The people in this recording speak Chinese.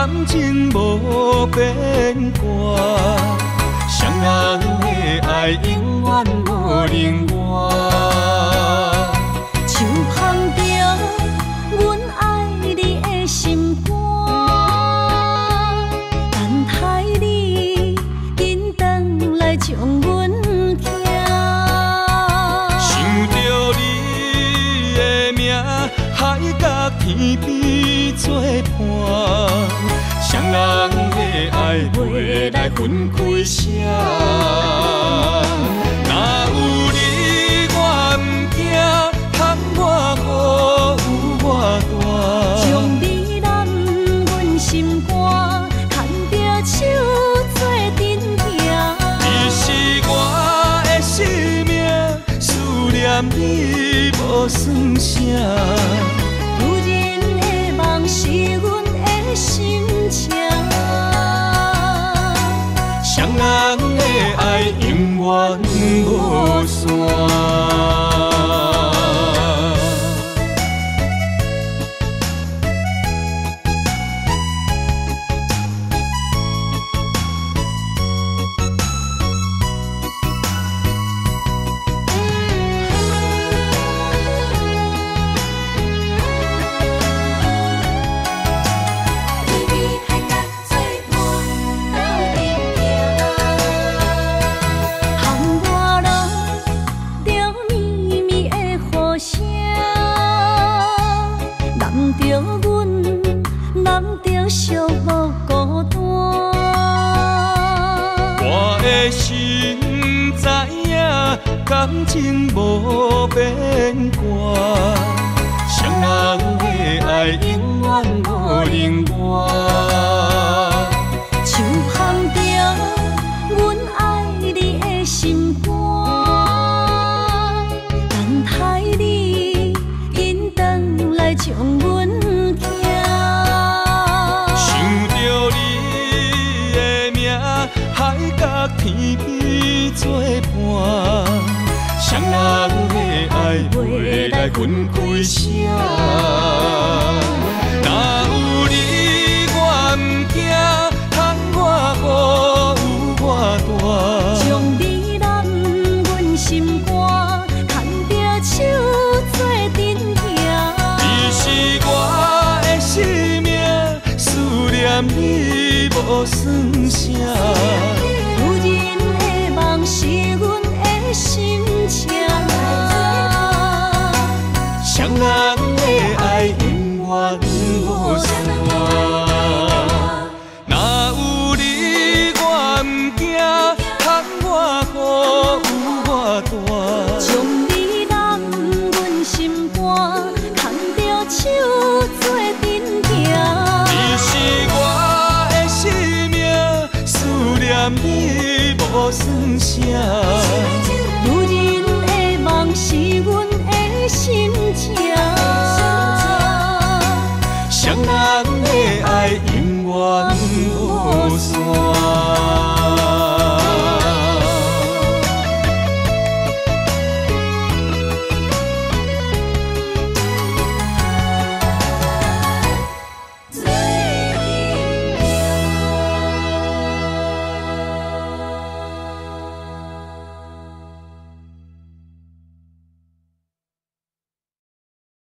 感情无变卦，双人的爱永远无冷漠。像捧着阮爱你的心肝，等待你紧转来将阮寄。想着你的名，海角天边作伴，双人的爱袂来分开舍。若有你，我毋惊，通我好有我大。将你揽阮心肝，牵着手做阵行。你是我的生命，思念你无算啥。有人的梦是阮的心情，双人的爱永远无散。心知影，感情无变卦，双人的爱永远无冷漠。像捧着阮爱你的心肝，等待你紧转来将阮寄。想着你的名，海角天边作伴，双人的爱袂来分开舍。若有你，我毋惊，通我好有我大。将你揽阮心肝，牵着手做阵行。你是我的生命，思念你无算啥。是阮的心情，双人的爱永远无散。若有你，我毋惊，通我好有我大。将你揽阮心肝，牵着手做阵行。你是我的生命，思念你无算啥。